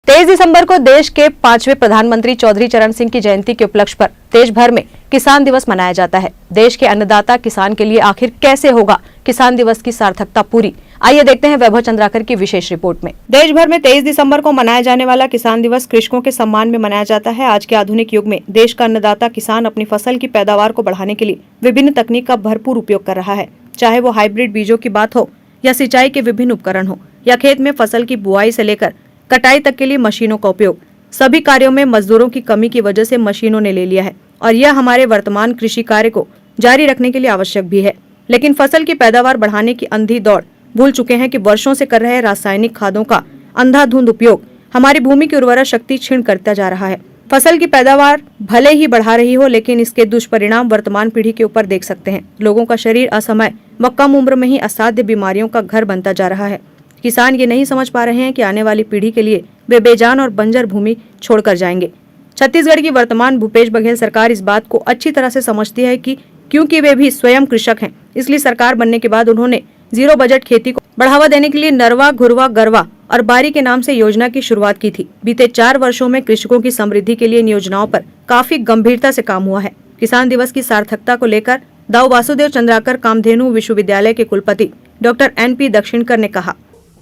23 दिसंबर को देश के 5वें प्रधानमंत्री चौधरी चरण सिंह की जयंती के उपलक्ष्य पर देश भर में किसान दिवस मनाया जाता है। देश के अन्नदाता किसान के लिए आखिर कैसे होगा किसान दिवस की सार्थकता पूरी, आइए देखते हैं वैभव चंद्राकर की विशेष रिपोर्ट में। देश भर में 23 दिसंबर को मनाया जाने वाला किसान दिवस कृषकों के सम्मान में मनाया जाता है। आज के आधुनिक युग में देश का अन्नदाता किसान अपनी फसल की पैदावार को बढ़ाने के लिए विभिन्न तकनीक का भरपूर उपयोग कर रहा है। चाहे वो हाइब्रिड बीजों की बात हो या सिंचाई के विभिन्न उपकरण हो या खेत में फसल की बुआई से लेकर कटाई तक के लिए मशीनों का उपयोग, सभी कार्यों में मजदूरों की कमी की वजह से मशीनों ने ले लिया है और यह हमारे वर्तमान कृषि कार्य को जारी रखने के लिए आवश्यक भी है। लेकिन फसल की पैदावार बढ़ाने की अंधी दौड़ भूल चुके हैं कि वर्षों से कर रहे रासायनिक खादों का अंधाधुंध उपयोग हमारी भूमि की उर्वरा शक्ति क्षीण करता जा रहा है। फसल की पैदावार भले ही बढ़ा रही हो, लेकिन इसके दुष्परिणाम वर्तमान पीढ़ी के ऊपर देख सकते हैं। लोगों का शरीर असमय व कम उम्र में ही असाध्य बीमारियों का घर बनता जा रहा है। किसान ये नहीं समझ पा रहे हैं कि आने वाली पीढ़ी के लिए वे बेजान और बंजर भूमि छोड़कर जाएंगे। छत्तीसगढ़ की वर्तमान भूपेश बघेल सरकार इस बात को अच्छी तरह से समझती है कि क्योंकि वे भी स्वयं कृषक हैं, इसलिए सरकार बनने के बाद उन्होंने जीरो बजट खेती को बढ़ावा देने के लिए नरवा, घुरवा, गरवा और बारी के नाम से योजना की शुरुआत की थी। बीते 4 वर्षों में कृषकों की समृद्धि के लिए इन योजनाओं पर काफी गंभीरता से काम हुआ है। किसान दिवस की सार्थकता को लेकर दाऊ वासुदेव चंद्राकर कामधेनु विश्वविद्यालय के कुलपति डॉक्टर NP दक्षिणकर ने कहा,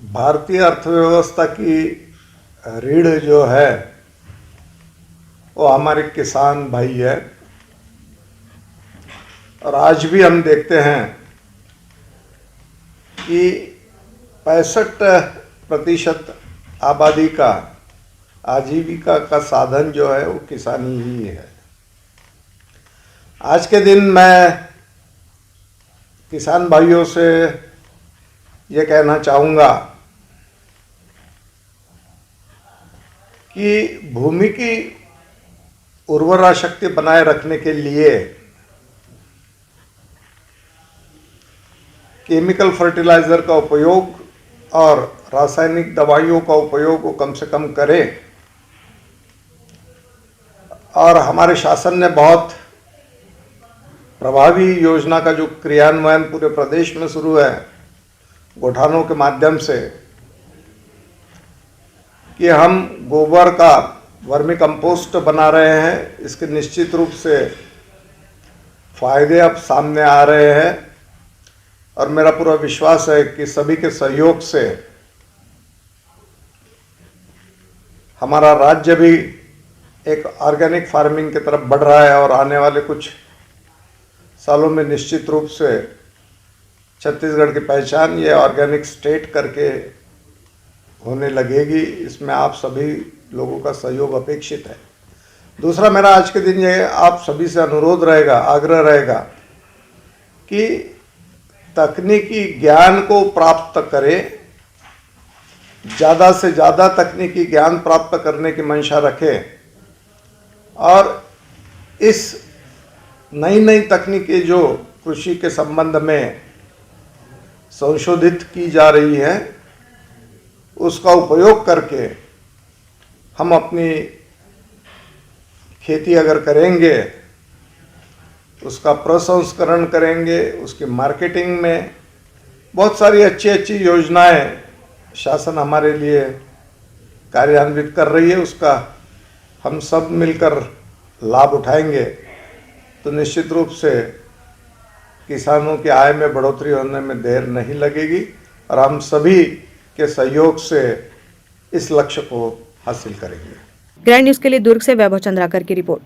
भारतीय अर्थव्यवस्था की रीढ़ जो है वो हमारे किसान भाई है और आज भी हम देखते हैं कि 65% आबादी का आजीविका का साधन जो है वो किसानी ही है। आज के दिन मैं किसान भाइयों से ये कहना चाहूँगा कि भूमि की उर्वरा शक्ति बनाए रखने के लिए केमिकल फर्टिलाइज़र का उपयोग और रासायनिक दवाइयों का उपयोग को कम से कम करें। और हमारे शासन ने बहुत प्रभावी योजना का जो क्रियान्वयन पूरे प्रदेश में शुरू है गौठानों के माध्यम से, कि हम गोबर का वर्मी कंपोस्ट बना रहे हैं। इसके निश्चित रूप से फायदे अब सामने आ रहे हैं और मेरा पूरा विश्वास है कि सभी के सहयोग से हमारा राज्य भी एक ऑर्गेनिक फार्मिंग की तरफ बढ़ रहा है और आने वाले कुछ सालों में निश्चित रूप से छत्तीसगढ़ की पहचान ये ऑर्गेनिक स्टेट करके होने लगेगी। इसमें आप सभी लोगों का सहयोग अपेक्षित है। दूसरा मेरा आज के दिन ये आप सभी से अनुरोध रहेगा, आग्रह रहेगा कि तकनीकी ज्ञान को प्राप्त करें, ज़्यादा से ज़्यादा तकनीकी ज्ञान प्राप्त करने की मंशा रखें और इस नई नई तकनीकें जो कृषि के संबंध में संशोधित की जा रही है उसका उपयोग करके हम अपनी खेती अगर करेंगे, उसका प्रसंस्करण करेंगे, उसकी मार्केटिंग में बहुत सारी अच्छी अच्छी योजनाएं शासन हमारे लिए कार्यान्वित कर रही है, उसका हम सब मिलकर लाभ उठाएंगे तो निश्चित रूप से किसानों की आय में बढ़ोतरी होने में देर नहीं लगेगी और हम सभी के सहयोग से इस लक्ष्य को हासिल करेंगे। ग्रैंड न्यूज के लिए दुर्ग से वैभव चंद्राकर की रिपोर्ट।